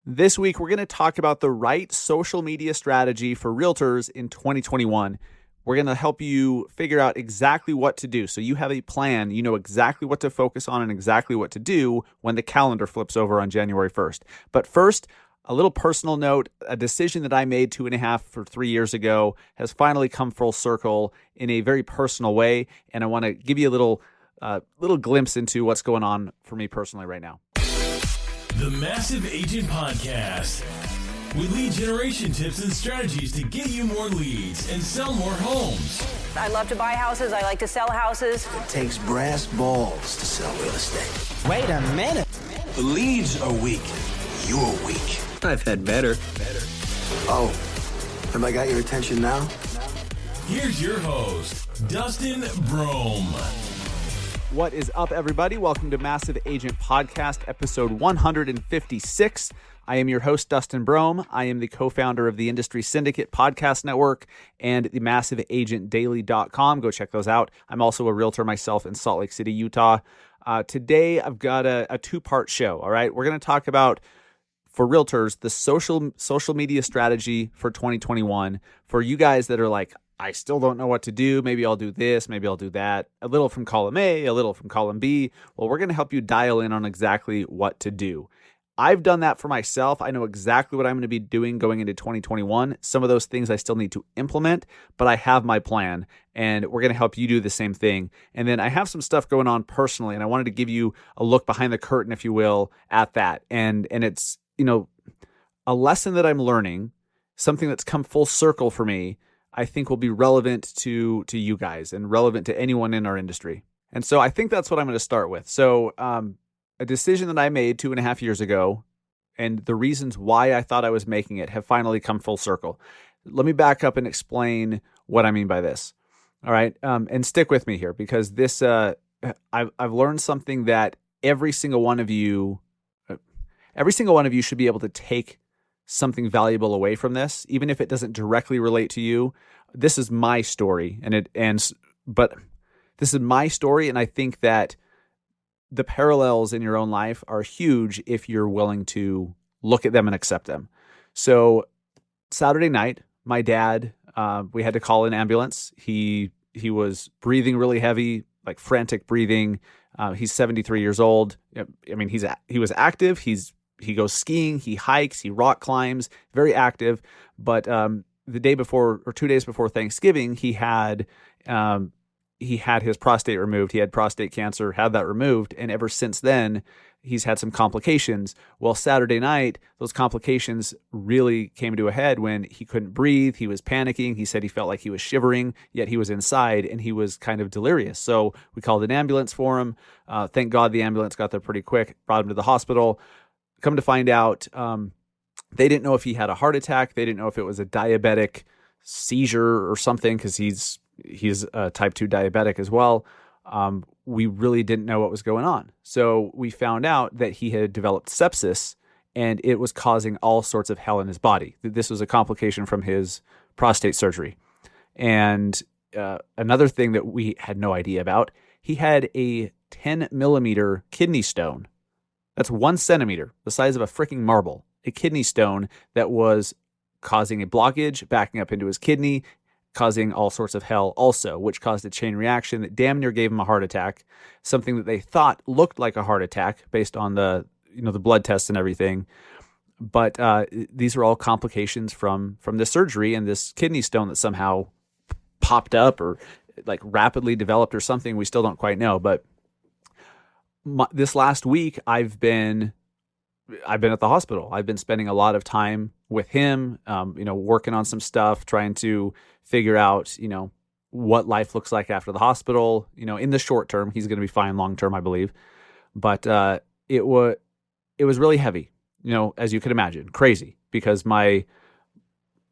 This week, we're going to talk about the right social media strategy for realtors in 2021. We're going to help you figure out exactly what to do. So you have a plan, you know exactly what to focus on and exactly what to do when the calendar flips over on January 1st. But first, a little personal note, a decision that I made 2.5 or 3 years ago has finally come full circle in a very personal way. And I want to give you a little glimpse into what's going on for me personally right now. The Massive Agent Podcast, with lead generation tips and strategies to get you more leads and sell more homes. I love to buy houses. I like to sell houses. It takes brass balls to sell real estate. Wait a minute. The leads are weak. You're weak. I've had better. Oh, have I got your attention now? Here's your host, Dustin Brohm. What is up, everybody? Welcome to Massive Agent Podcast, episode 156. I am your host, Dustin Brohm. I am the co-founder of the Industry Syndicate podcast network and the MassiveAgentDaily.com. Go check those out. I'm also a realtor myself in Salt Lake City, Utah. Today, I've got a two-part show, all right? We're going to talk about, for realtors, the social media strategy for 2021. For you guys that are like, I still don't know what to do. Maybe I'll do this. Maybe I'll do that. A little from column A, a little from column B. Well, we're going to help you dial in on exactly what to do. I've done that for myself. I know exactly what I'm going to be doing going into 2021. Some of those things I still need to implement, but I have my plan, and we're going to help you do the same thing. And then I have some stuff going on personally, and I wanted to give you a look behind the curtain, if you will, at that. And it's, a lesson that I'm learning, something that's come full circle for me, I think will be relevant to you guys and relevant to anyone in our industry. And so I think that's what I'm going to start with. So a decision that I made 2.5 years ago, and the reasons why I thought I was making it have finally come full circle. Let me back up and explain what I mean by this. All right. And stick with me here, because this, I've learned something that every single one of you should be able to take something valuable away from this, even if it doesn't directly relate to you. This is my story, but this is my story, and I think that the parallels in your own life are huge if you're willing to look at them and accept them. So Saturday night, my dad, we had to call an ambulance. He was breathing really heavy, like frantic breathing. He's 73 years old. I mean, he was active. He goes skiing, he hikes, he rock climbs, very active. But the day before, or 2 days before Thanksgiving, he had his prostate removed. He had prostate cancer, had that removed, and ever since then, he's had some complications. Well, Saturday night, those complications really came to a head when he couldn't breathe. He was panicking. He said he felt like he was shivering, yet he was inside, and he was kind of delirious. So we called an ambulance for him. Thank God the ambulance got there pretty quick, brought him to the hospital. Come to find out, they didn't know if he had a heart attack. They didn't know if it was a diabetic seizure or something, because he's a type 2 diabetic as well. We really didn't know what was going on. So we found out that he had developed sepsis, and it was causing all sorts of hell in his body. This was a complication from his prostate surgery. And another thing that we had no idea about, he had a 10 millimeter kidney stone. That's 1 centimeter, the size of a freaking marble, a kidney stone that was causing a blockage, backing up into his kidney, causing all sorts of hell also, which caused a chain reaction that damn near gave him a heart attack, something that they thought looked like a heart attack based on the blood tests and everything. But these are all complications from this surgery and this kidney stone that somehow popped up or like rapidly developed or something. We still don't quite know, but this last week, I've been at the hospital. I've been spending a lot of time with him, working on some stuff, trying to figure out, what life looks like after the hospital. In the short term, he's going to be fine. Long term, I believe, but it was really heavy. As you can imagine, crazy, because my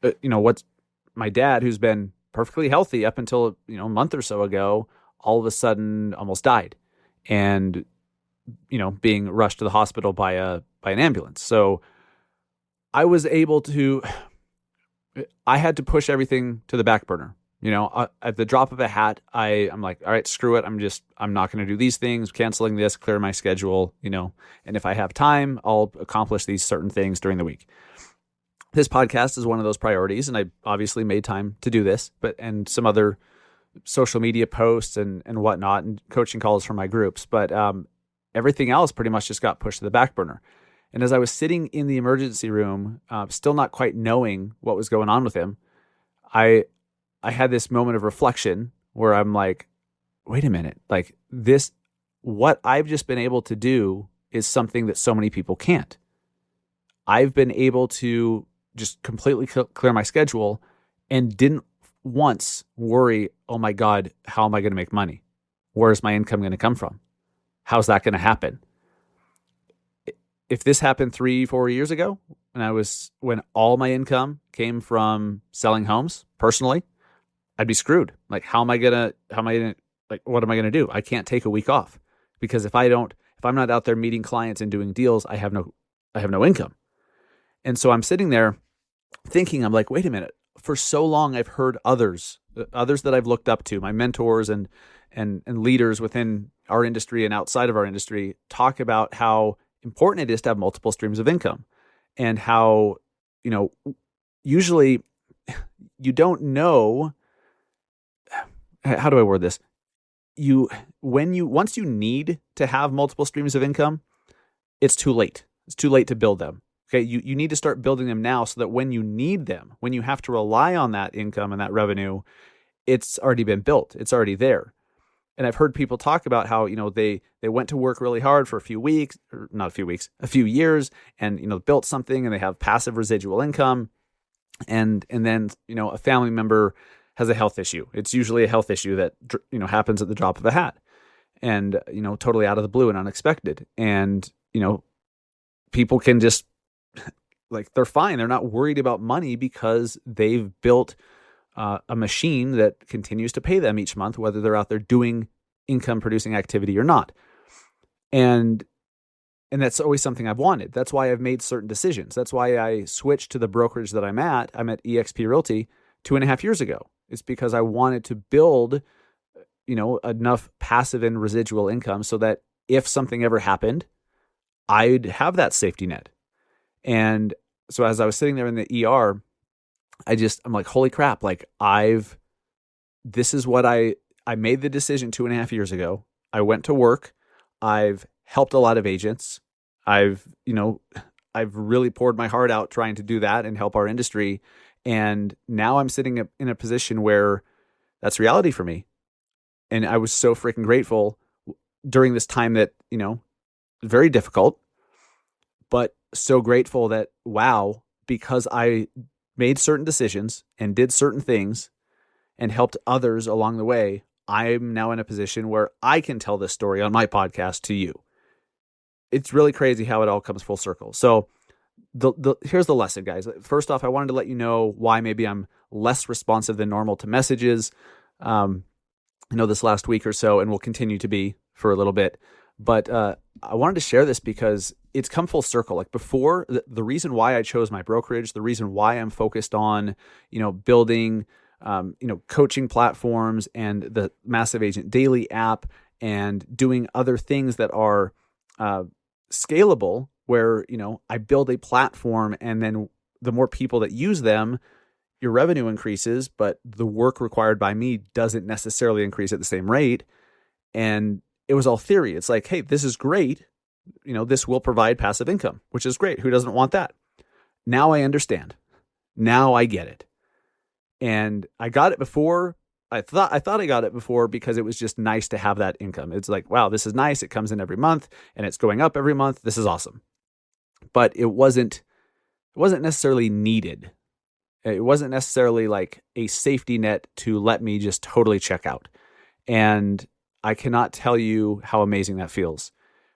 dad, who's been perfectly healthy up until a month or so ago, all of a sudden almost died, and being rushed to the hospital by an ambulance. So I had to push everything to the back burner. At the drop of a hat, I'm like, all right, screw it. I'm not going to do these things, canceling this, clear my schedule, and if I have time, I'll accomplish these certain things during the week. This podcast is one of those priorities, and I obviously made time to do this, and some other social media posts and whatnot, and coaching calls from my groups. But everything else pretty much just got pushed to the back burner. And as I was sitting in the emergency room, still not quite knowing what was going on with him, I had this moment of reflection where I'm like, wait a minute, like what I've just been able to do is something that so many people can't. I've been able to just completely clear my schedule and didn't once worry, oh my God, how am I going to make money? Where's my income going to come from? How's that going to happen? If this happened 3-4 years ago, when all my income came from selling homes personally, I'd be screwed. Like, what am I gonna do? I can't take a week off because if I'm not out there meeting clients and doing deals, I have no income. And so I'm sitting there thinking, I'm like, wait a minute. For so long, I've heard others that I've looked up to, my mentors and leaders within our industry and outside of our industry, talk about how important it is to have multiple streams of income, and how, usually you don't know, how do I word this? Once you need to have multiple streams of income, it's too late. It's too late to build them. Okay. You need to start building them now so that when you need them, when you have to rely on that income and that revenue, it's already been built. It's already there. And I've heard people talk about how, they went to work really hard for a few years, and, built something, and they have passive residual income. And then, a family member has a health issue. It's usually a health issue that, happens at the drop of a hat, and, totally out of the blue and unexpected. And, people can just they're fine. They're not worried about money because they've built a machine that continues to pay them each month, whether they're out there doing income producing activity or not. And that's always something I've wanted. That's why I've made certain decisions. That's why I switched to the brokerage that I'm at. I'm at eXp Realty 2.5 years ago. It's because I wanted to build, enough passive and residual income so that if something ever happened, I'd have that safety net. And so as I was sitting there in the ER, I'm like, holy crap, this is what I made the decision 2.5 years ago. I went to work. I've helped a lot of agents. I've really poured my heart out trying to do that and help our industry. And now I'm sitting in a position where that's reality for me. And I was so freaking grateful during this time that, very difficult, but so grateful that, wow, because I made certain decisions and did certain things and helped others along the way, I'm now in a position where I can tell this story on my podcast to you. It's really crazy how it all comes full circle. So here's the lesson, guys. First off, I wanted to let you know why maybe I'm less responsive than normal to messages, this last week or so, and will continue to be for a little bit. But I wanted to share this because it's come full circle. Like before, the reason why I chose my brokerage, the reason why I'm focused on, building, coaching platforms and the Massive Agent Daily app and doing other things that are scalable, where, I build a platform and then the more people that use them, your revenue increases, but the work required by me doesn't necessarily increase at the same rate. And it was all theory. It's like, hey, this is great. This will provide passive income, which is great. Who doesn't want that? Now I understand. Now I get it. And I got it before. I thought I got it before because it was just nice to have that income. It's like, wow, this is nice. It comes in every month and it's going up every month. This is awesome. But it wasn't necessarily needed. It wasn't necessarily like a safety net to let me just totally check out. And I cannot tell you how amazing that feels.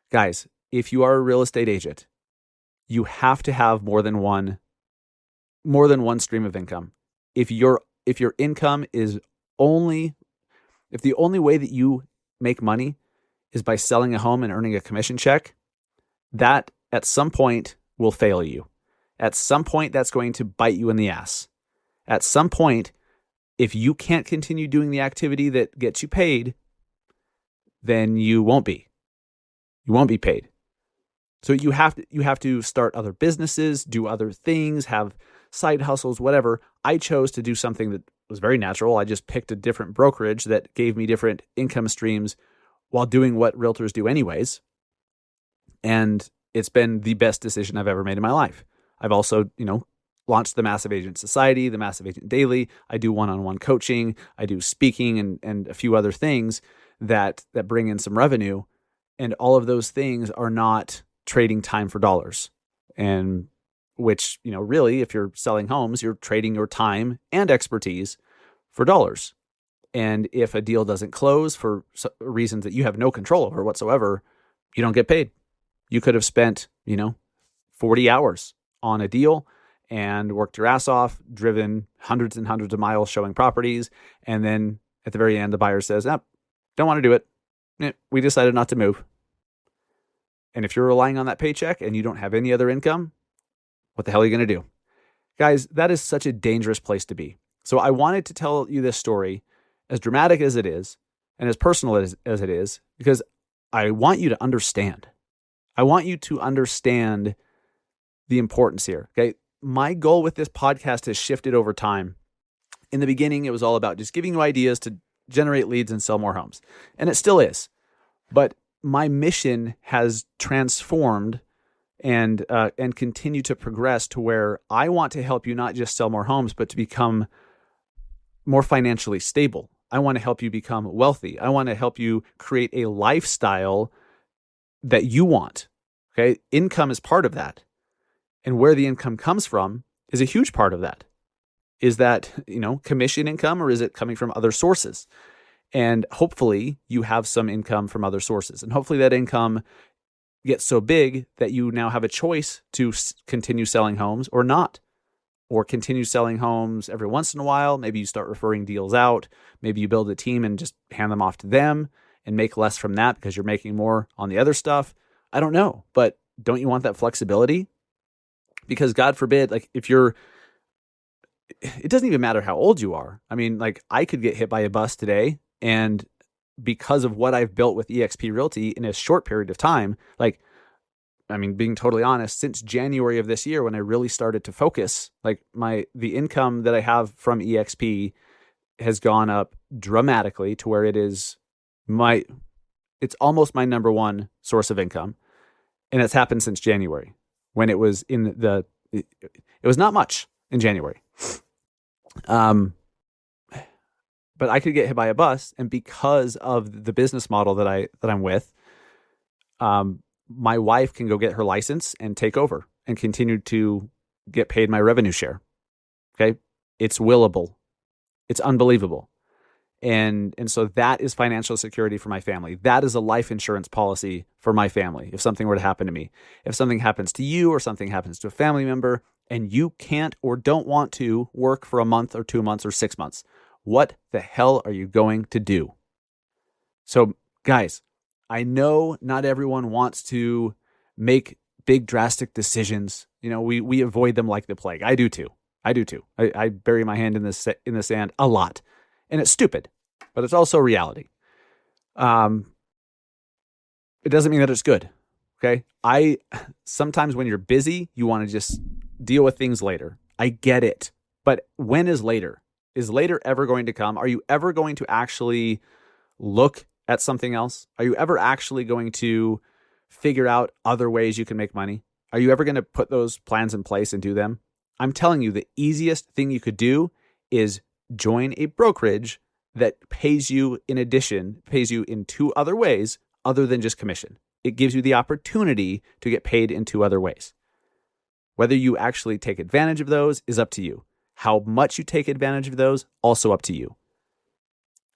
Guys, if you are a real estate agent, you have to have more than one stream of income. If your income is if the only way that you make money is by selling a home and earning a commission check, that at some point will fail you. At some point, that's going to bite you in the ass. At some point, if you can't continue doing the activity that gets you paid, then you won't be. You won't be paid. So you have to start other businesses, do other things, have side hustles, whatever. I chose to do something that was very natural. I just picked a different brokerage that gave me different income streams while doing what realtors do anyways. And it's been the best decision I've ever made in my life. I've also, launched the Massive Agent Society, the Massive Agent Daily. I do one-on-one coaching. I do speaking and a few other things that bring in some revenue. And all of those things are not trading time for dollars. And which, really, if you're selling homes, you're trading your time and expertise for dollars. And if a deal doesn't close for reasons that you have no control over whatsoever, you don't get paid. You could have spent, 40 hours on a deal and worked your ass off, driven hundreds and hundreds of miles showing properties. And then at the very end, the buyer says, don't want to do it. We decided not to move. And if you're relying on that paycheck and you don't have any other income, what the hell are you going to do? Guys, that is such a dangerous place to be. So I wanted to tell you this story, as dramatic as it is and as personal as it is, because I want you to understand. I want you to understand the importance here. Okay. My goal with this podcast has shifted over time. In the beginning, it was all about just giving you ideas to generate leads and sell more homes. And it still is. But my mission has transformed and continue to progress to where I want to help you not just sell more homes, but to become more financially stable. I want to help you become wealthy. I want to help you create a lifestyle that you want. Okay. Income is part of that. And where the income comes from is a huge part of that. Is that, commission income, or is it coming from other sources? And hopefully you have some income from other sources. And hopefully that income gets so big that you now have a choice to continue selling homes or not, or continue selling homes every once in a while. Maybe you start referring deals out. Maybe you build a team and just hand them off to them and make less from that because you're making more on the other stuff. I don't know, but don't you want that flexibility? Because God forbid, it doesn't even matter how old you are. I mean, I could get hit by a bus today, and because of what I've built with eXp Realty in a short period of time, being totally honest, since January of this year when I really started to focus, the income that I have from eXp has gone up dramatically to where it's almost my number one source of income. And it's happened since January, when it was it was not much in January. But I could get hit by a bus, and because of the business model that I'm with, my wife can go get her license and take over and continue to get paid my revenue share. Okay. It's willable. It's unbelievable. And so that is financial security for my family. That is a life insurance policy for my family. If something were to happen to me, if something happens to you or something happens to a family member and you can't or don't want to work for a month or 2 months or 6 months, what the hell are you going to do? So guys, I know not everyone wants to make big drastic decisions. We avoid them like the plague. I do too. I bury my hand in the sand a lot. And it's stupid, but it's also reality. It doesn't mean that it's good. Okay. Sometimes when you're busy, you want to just deal with things later. I get it. But when is later? Is later ever going to come? Are you ever going to actually look at something else? Are you ever actually going to figure out other ways you can make money? Are you ever going to put those plans in place and do them? I'm telling you, the easiest thing you could do is join a brokerage that pays you in 2 other ways other than just commission. It gives you the opportunity to get paid in 2 other ways. Whether you actually take advantage of those is up to you. How much you take advantage of those, also up to you.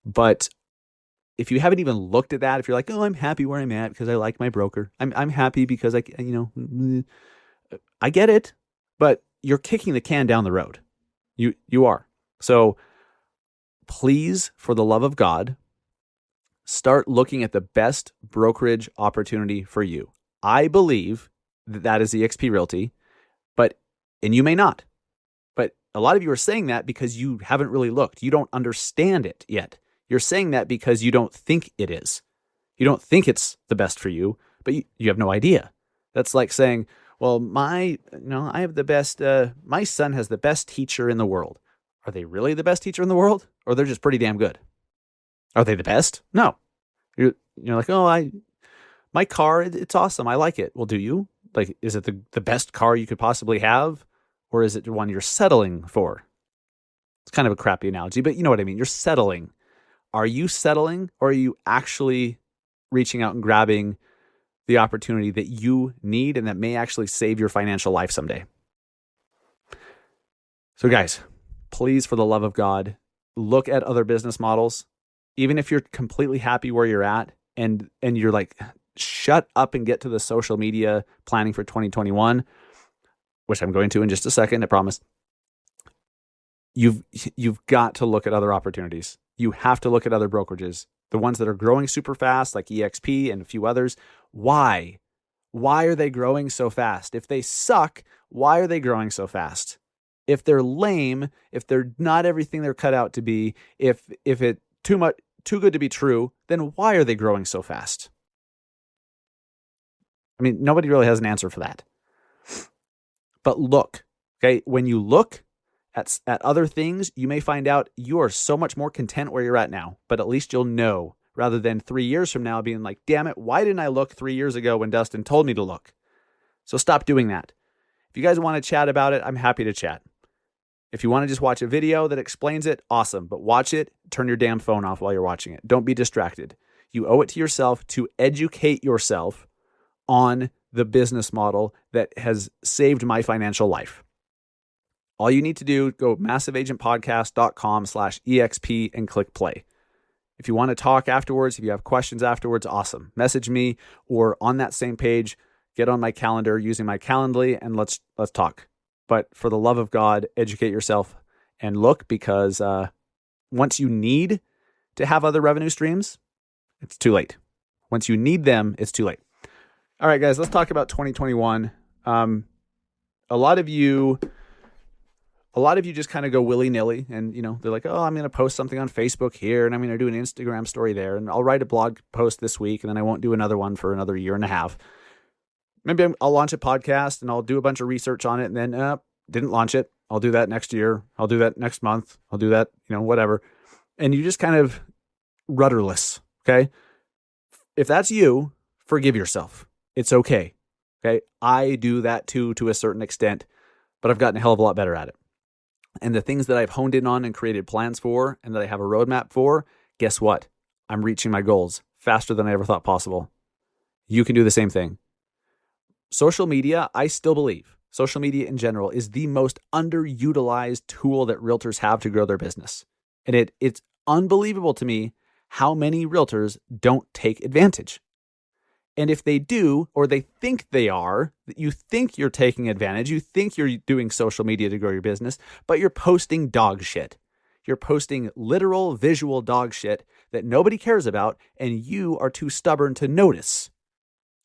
But if you haven't even looked at that, if you're like, oh, I'm happy where I'm at because I like my broker. I'm happy because I get it, but you're kicking the can down the road. You are. So please, for the love of God, start looking at the best brokerage opportunity for you. I believe that is eXp Realty, and you may not. But a lot of you are saying that because you haven't really looked. You don't understand it yet. You're saying that because you don't think it is. You don't think it's the best for you, but you have no idea. That's like saying, well, I have the best, my son has the best teacher in the world. Are they really the best teacher in the world? Or they're just pretty damn good? Are they the best? No. You're like, oh, my car, it's awesome. I like it. Well, do you? Like, is it the best car you could possibly have? Or is it the one you're settling for? It's kind of a crappy analogy, but you know what I mean. You're settling. Are you settling, or are you actually reaching out and grabbing the opportunity that you need and that may actually save your financial life someday? So guys, please, for the love of God, look at other business models. Even if you're completely happy where you're at and you're like, shut up and get to the social media planning for 2021, which I'm going to in just a second, I promise. You've got to look at other opportunities. You have to look at other brokerages, the ones that are growing super fast, like EXP and a few others. Why? Why are they growing so fast? If they suck, why are they growing so fast? If they're lame, if they're not everything they're cut out to be, if it too good to be true, then why are they growing so fast? I mean, nobody really has an answer for that. But look, okay, when you look at other things, you may find out you are so much more content where you're at now, but at least you'll know, rather than 3 years from now being like, damn it, why didn't I look 3 years ago when Dustin told me to look? So stop doing that. If you guys want to chat about it, I'm happy to chat. If you want to just watch a video that explains it, awesome, but watch it, turn your damn phone off while you're watching it. Don't be distracted. You owe it to yourself to educate yourself on the business model that has saved my financial life. All you need to do, go massiveagentpodcast.com/EXP and click play. If you want to talk afterwards, if you have questions afterwards, awesome. Message me, or on that same page, get on my calendar using my Calendly and let's talk. But for the love of God, educate yourself and look, because once you need to have other revenue streams, it's too late. Once you need them, it's too late. All right, guys, let's talk about 2021. A lot of you just kind of go willy-nilly, and they're like, oh, I'm going to post something on Facebook here, and I'm going to do an Instagram story there, and I'll write a blog post this week, and then I won't do another one for another year and a half. Maybe I'll launch a podcast and I'll do a bunch of research on it, and then didn't launch it. I'll do that next year. I'll do that next month. I'll do that, whatever. And you just kind of rudderless, okay? If that's you, forgive yourself. It's okay, okay? I do that too, to a certain extent, but I've gotten a hell of a lot better at it. And the things that I've honed in on and created plans for, and that I have a roadmap for, guess what? I'm reaching my goals faster than I ever thought possible. You can do the same thing. Social media, I still believe, social media in general is the most underutilized tool that realtors have to grow their business. And it's unbelievable to me how many realtors don't take advantage. And if they do, or they think they are, you think you're taking advantage, you think you're doing social media to grow your business, but you're posting dog shit. You're posting literal visual dog shit that nobody cares about, and you are too stubborn to notice.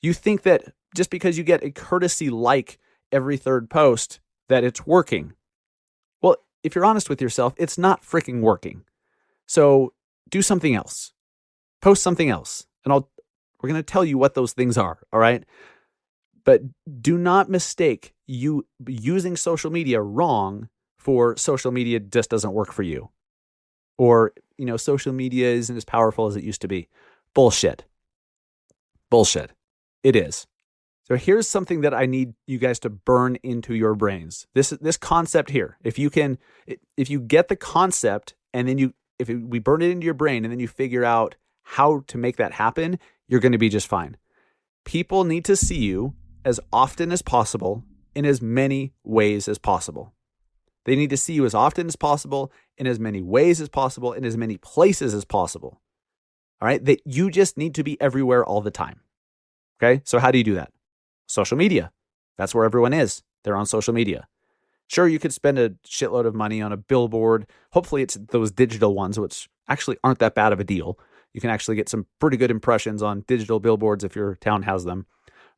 You think that just because you get a courtesy like every third post, that it's working. Well, if you're honest with yourself, it's not freaking working. So do something else. Post something else. And we're going to tell you what those things are, all right? But do not mistake you using social media wrong for social media just doesn't work for you. Or, social media isn't as powerful as it used to be. Bullshit. Bullshit. It is. So here's something that I need you guys to burn into your brains. This concept here. If you get the concept, and then we burn it into your brain, and then you figure out how to make that happen, you're going to be just fine. People need to see you as often as possible, in as many ways as possible. They need to see you as often as possible, in as many ways as possible, in as many places as possible. All right? That you just need to be everywhere all the time. Okay? So how do you do that? Social media. That's where everyone is. They're on social media. Sure, you could spend a shitload of money on a billboard. Hopefully it's those digital ones, which actually aren't that bad of a deal. You can actually get some pretty good impressions on digital billboards if your town has them.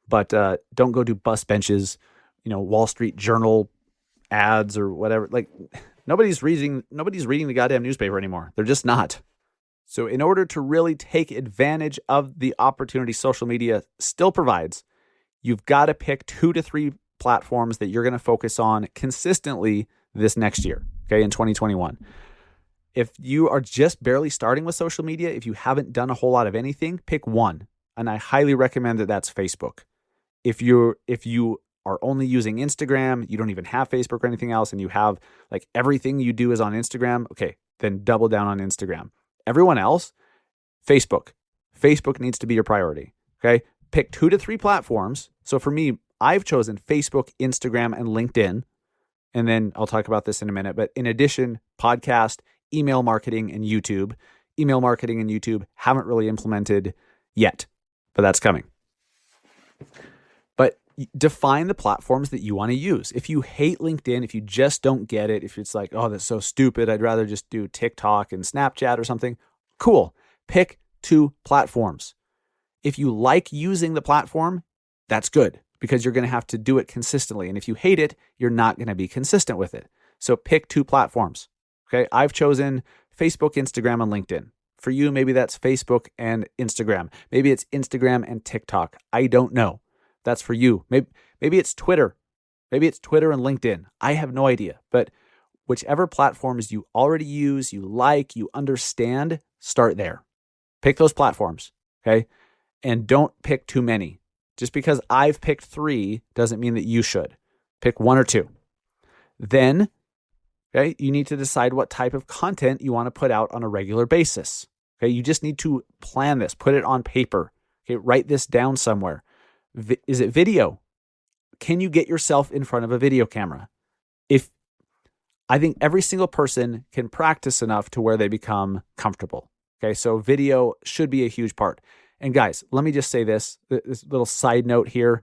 But don't go do bus benches, Wall Street Journal ads or whatever. Like nobody's reading the goddamn newspaper anymore. They're just not. So in order to really take advantage of the opportunity social media still provides, you've got to pick 2 to 3 platforms that you're going to focus on consistently this next year, okay, in 2021. If you are just barely starting with social media, if you haven't done a whole lot of anything, pick one. And I highly recommend that that's Facebook. If you are only using Instagram, you don't even have Facebook or anything else, and you have like everything you do is on Instagram, okay, then double down on Instagram. Everyone else, Facebook. Facebook needs to be your priority, okay? Pick 2 to 3 platforms. So for me, I've chosen Facebook, Instagram, and LinkedIn. And then I'll talk about this in a minute. But in addition, podcast, email marketing, and YouTube. Email marketing and YouTube haven't really implemented yet, but that's coming. But define the platforms that you want to use. If you hate LinkedIn, if you just don't get it, if it's like, oh, that's so stupid, I'd rather just do TikTok and Snapchat or something, cool. Pick 2 platforms. If you like using the platform, that's good because you're going to have to do it consistently. And if you hate it, you're not going to be consistent with it. So pick 2 platforms. Okay. I've chosen Facebook, Instagram, and LinkedIn. For you, maybe that's Facebook and Instagram. Maybe it's Instagram and TikTok. I don't know. That's for you. Maybe it's Twitter. Maybe it's Twitter and LinkedIn. I have no idea. But whichever platforms you already use, you like, you understand, start there. Pick those platforms, okay? And don't pick too many. Just because I've picked 3 doesn't mean that you should. Pick 1 or 2. Then, okay, you need to decide what type of content you want to put out on a regular basis. Okay, you just need to plan this, put it on paper. Okay, write this down somewhere. Is it video? Can you get yourself in front of a video camera? I think every single person can practice enough to where they become comfortable. Okay, so video should be a huge part. And guys, let me just say this little side note here.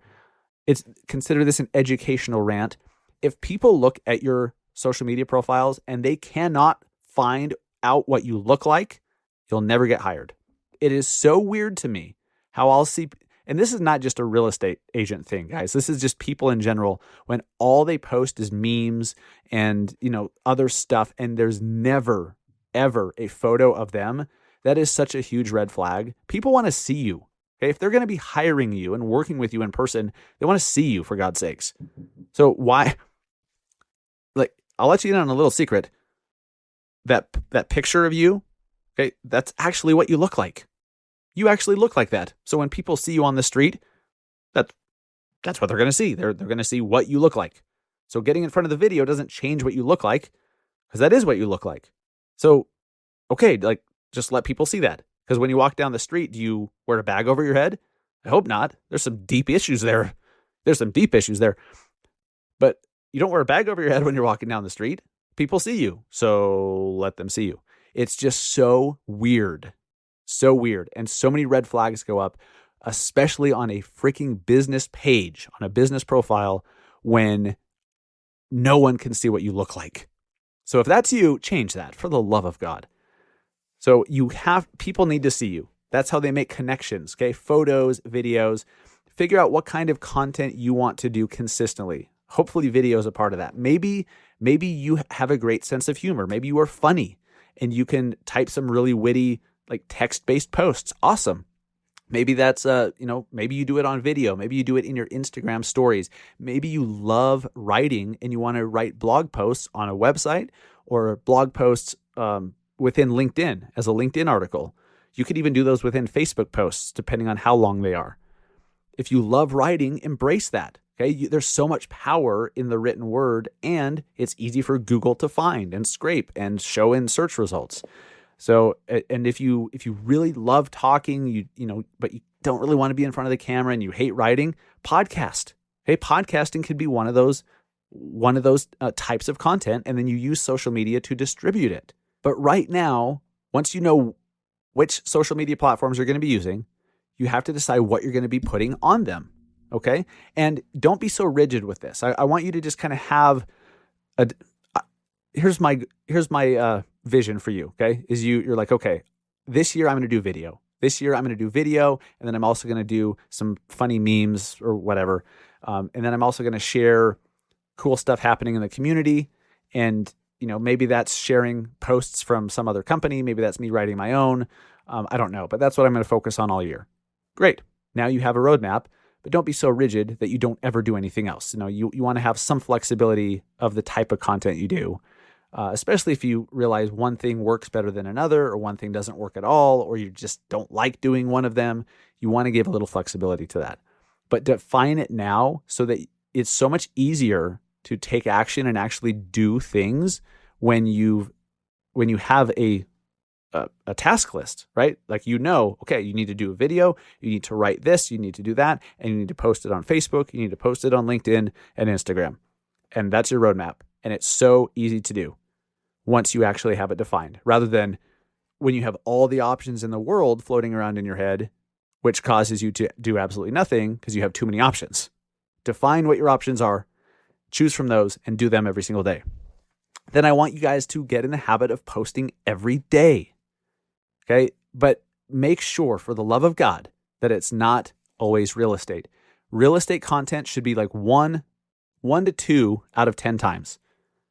Consider this an educational rant. If people look at your social media profiles and they cannot find out what you look like, you'll never get hired. It is so weird to me how I'll see, and this is not just a real estate agent thing, guys. This is just people in general. When all they post is memes and, other stuff, and there's never, ever a photo of them, that is such a huge red flag. People want to see you. Okay? If they're going to be hiring you and working with you in person, they want to see you, for God's sakes. So why? Like, I'll let you in on a little secret. That picture of you, okay, that's actually what you look like. You actually look like that. So when people see you on the street, that's what they're going to see. They're going to see what you look like. So getting in front of the video doesn't change what you look like, because that is what you look like. So, okay, like, just let people see that. Because when you walk down the street, do you wear a bag over your head? I hope not. There's some deep issues there. But you don't wear a bag over your head when you're walking down the street. People see you. So let them see you. It's just so weird. So weird. And so many red flags go up, especially on a freaking business page, on a business profile, when no one can see what you look like. So if that's you, change that, for the love of God. So people need to see you. That's how they make connections, okay? Photos, videos. Figure out what kind of content you want to do consistently. Hopefully video is a part of that. Maybe you have a great sense of humor. Maybe you are funny and you can type some really witty, like text-based posts. Awesome. Maybe that's, maybe you do it on video. Maybe you do it in your Instagram stories. Maybe you love writing and you want to write blog posts on a website or blog posts within LinkedIn as a LinkedIn article. You could even do those within Facebook posts, depending on how long they are. If you love writing, embrace that. Okay, there's so much power in the written word, and it's easy for Google to find and scrape and show in search results. So, and if you really love talking, but you don't really want to be in front of the camera and you hate writing, podcast. Okay, podcasting could be one of those types of content, and then you use social media to distribute it. But right now, once you know which social media platforms you're going to be using, you have to decide what you're going to be putting on them. Okay, and don't be so rigid with this. I want you to just kind of have here's my vision for you. Okay, you're like, okay, this year I'm going to do video. And then I'm also going to do some funny memes or whatever. And then I'm also going to share cool stuff happening in the community. And, maybe that's sharing posts from some other company. Maybe that's me writing my own. I don't know, but that's what I'm going to focus on all year. Great. Now you have a roadmap, but don't be so rigid that you don't ever do anything else. You want to have some flexibility of the type of content you do, especially if you realize one thing works better than another, or one thing doesn't work at all, or you just don't like doing one of them. You want to give a little flexibility to that, but define it now so that it's so much easier to take action and actually do things when you have a task list, right? Like, okay, you need to do a video, you need to write this, you need to do that, and you need to post it on Facebook, you need to post it on LinkedIn and Instagram. And that's your roadmap. And it's so easy to do once you actually have it defined, rather than when you have all the options in the world floating around in your head, which causes you to do absolutely nothing because you have too many options. Define what your options are, choose from those, and do them every single day. Then I want you guys to get in the habit of posting every day. Okay? But make sure, for the love of God, that it's not always real estate. Real estate content should be like 1 to 2 out of 10 times.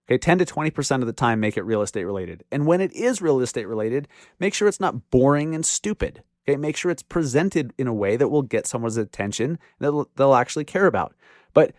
Okay, 10 to 20% of the time, make it real estate related. And when it is real estate related, make sure it's not boring and stupid. Okay, make sure it's presented in a way that will get someone's attention, that they'll actually care about. But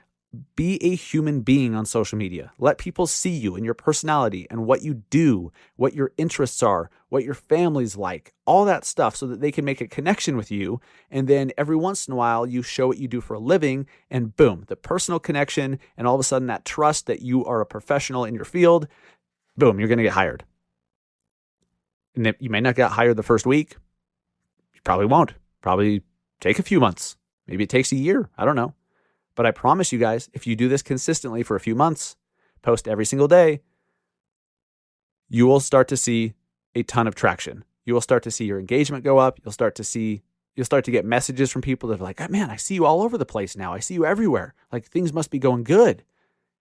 be a human being on social media. Let people see you and your personality and what you do, what your interests are, what your family's like, all that stuff, so that they can make a connection with you. And then every once in a while, you show what you do for a living, and boom, the personal connection, and all of a sudden that trust that you are a professional in your field, boom, you're going to get hired. And you may not get hired the first week. You probably won't. Probably take a few months. Maybe it takes a year. I don't know. But I promise you guys, if you do this consistently for a few months, post every single day, you will start to see a ton of traction. You will start to see your engagement go up. You'll start to get messages from people that are like, oh, man, I see you all over the place now. I see you everywhere. Like, things must be going good.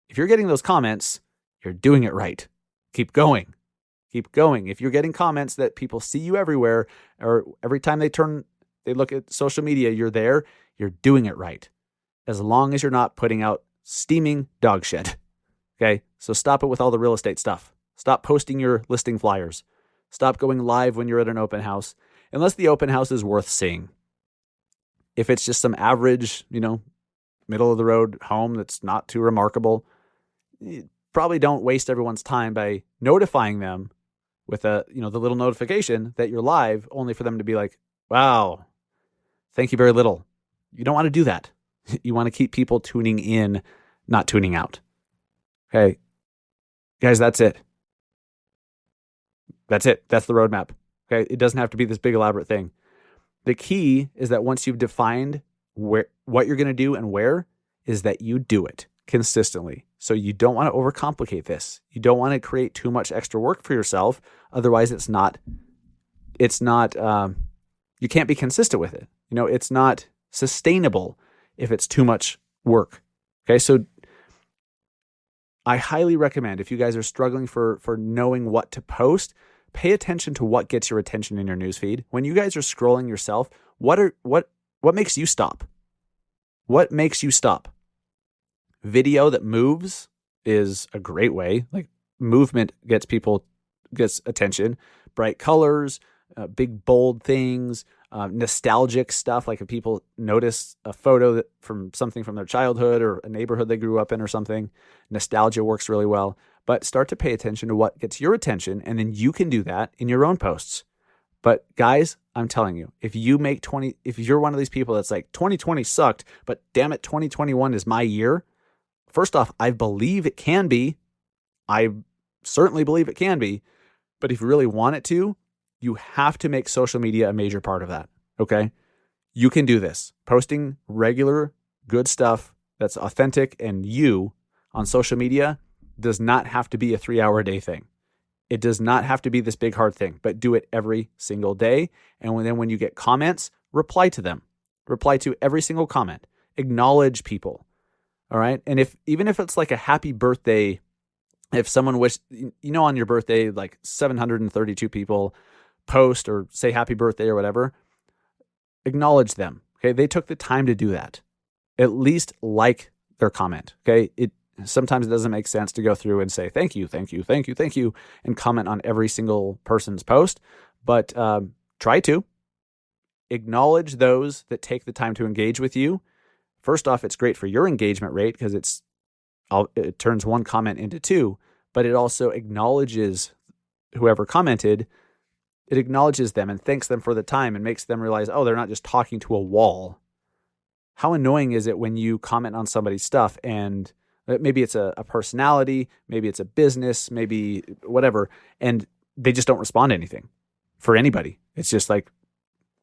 If you're getting those comments, you're doing it right. Keep going. Keep going. If you're getting comments that people see you everywhere, or every time they look at social media, you're there, you're doing it right. As long as you're not putting out steaming dog shit. Okay? So stop it with all the real estate stuff. Stop posting your listing flyers. Stop going live when you're at an open house, unless the open house is worth seeing. If it's just some average, middle of the road home that's not too remarkable, you probably don't waste everyone's time by notifying them with the little notification that you're live, only for them to be like, wow, thank you very little. You don't want to do that. You want to keep people tuning in, not tuning out. Okay. Guys, that's it. That's it. That's the roadmap. Okay. It doesn't have to be this big elaborate thing. The key is that once you've defined what you're going to do and where, is that you do it consistently. So you don't want to overcomplicate this. You don't want to create too much extra work for yourself. Otherwise it's not, you can't be consistent with it. It's not sustainable if it's too much work. Okay, so I highly recommend, if you guys are struggling for knowing what to post, pay attention to what gets your attention in your newsfeed. When you guys are scrolling yourself, what makes you stop? What makes you stop? Video that moves is a great way. Like, movement gets attention. Bright colors, big bold things, nostalgic stuff, like if people notice a photo from something from their childhood or a neighborhood they grew up in or something, nostalgia works really well. But start to pay attention to what gets your attention, and then you can do that in your own posts. But guys, I'm telling you, if you're one of these people that's like, 2020 sucked, but damn it, 2021 is my year. First off, I believe it can be. I certainly believe it can be. But if you really want it to, you have to make social media a major part of that, okay? You can do this. Posting regular, good stuff that's authentic and you on social media does not have to be a 3-hour a day thing. It does not have to be this big, hard thing, but do it every single day. And when you get comments, reply to them. Reply to every single comment. Acknowledge people, all right? And even if it's like a happy birthday, if someone wished, on your birthday, like 732 people post or say happy birthday or whatever, acknowledge them. Okay. They took the time to do that. At least like their comment. Okay. sometimes it doesn't make sense to go through and say, thank you, thank you, thank you, thank you, and comment on every single person's post. But try to acknowledge those that take the time to engage with you. First off, it's great for your engagement rate because it turns one comment into two, but it also acknowledges whoever commented. It acknowledges them and thanks them for the time and makes them realize, oh, they're not just talking to a wall. How annoying is it when you comment on somebody's stuff and maybe it's a personality, maybe it's a business, maybe whatever, and they just don't respond to anything for anybody. It's just like,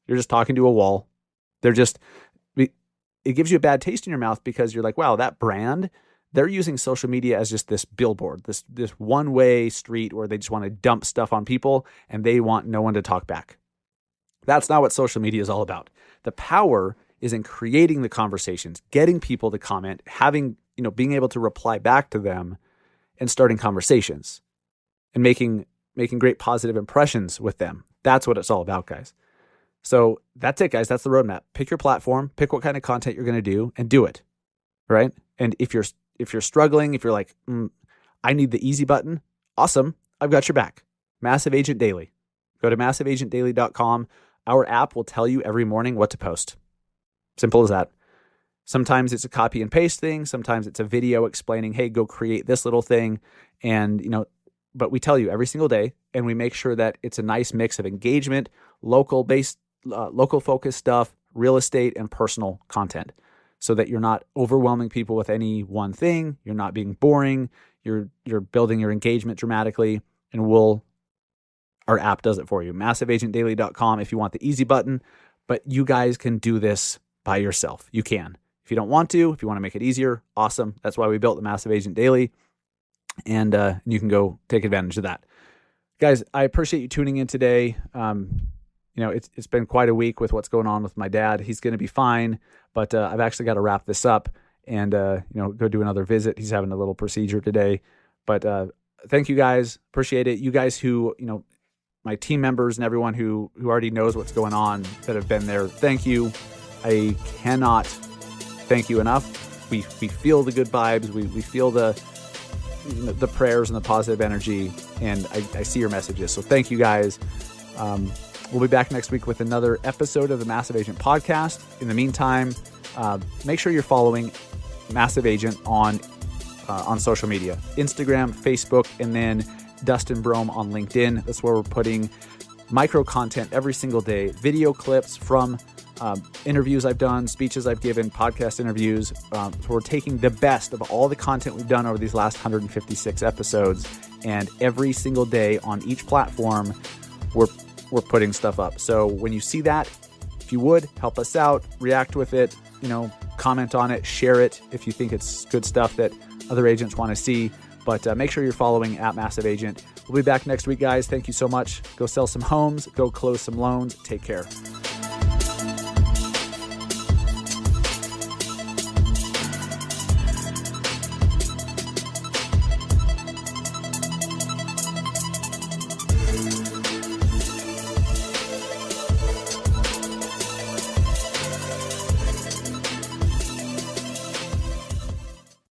you're just talking to a wall. It gives you a bad taste in your mouth because you're like, wow, that brand, they're using social media as just this billboard, this one-way street where they just want to dump stuff on people and they want no one to talk back. That's not what social media is all about. The power is in creating the conversations, getting people to comment, being able to reply back to them and starting conversations and making great positive impressions with them. That's what it's all about, guys. So that's it, guys. That's the roadmap. Pick your platform, pick what kind of content you're going to do and do it, right? And if you're struggling, if you're like, I need the easy button, awesome. I've got your back. Massive Agent Daily. Go to massiveagentdaily.com. Our app will tell you every morning what to post. Simple as that. Sometimes it's a copy and paste thing. Sometimes it's a video explaining, hey, go create this little thing. And, but we tell you every single day, and we make sure that it's a nice mix of engagement, local focused stuff, real estate, and personal content, so that you're not overwhelming people with any one thing. You're not being boring. You're building your engagement dramatically, and our app does it for you. MassiveAgentDaily.com if you want the easy button, but you guys can do this by yourself. You can. If you don't want to, if you want to make it easier, awesome. That's why we built the Massive Agent Daily, and you can go take advantage of that. Guys, I appreciate you tuning in today. It's been quite a week with what's going on with my dad. He's going to be fine, but I've actually got to wrap this up and go do another visit. He's having a little procedure today. But thank you guys. Appreciate it. You guys who, my team members and everyone who already knows what's going on that have been there, thank you. I cannot thank you enough. We feel the good vibes. We feel the prayers and the positive energy, and I see your messages. So thank you guys. We'll be back next week with another episode of the Massive Agent Podcast. In the meantime, make sure you're following Massive Agent on social media, Instagram, Facebook, and then Dustin Brohm on LinkedIn. That's where we're putting micro content every single day, video clips from interviews I've done, speeches I've given, podcast interviews. So we're taking the best of all the content we've done over these last 156 episodes, and every single day on each platform, we're putting stuff up. So when you see that, if you would help us out, react with it, comment on it, share it if you think it's good stuff that other agents want to see. But make sure you're following at Massive Agent. We'll be back next week, guys. Thank you so much. Go sell some homes, go close some loans. Take care.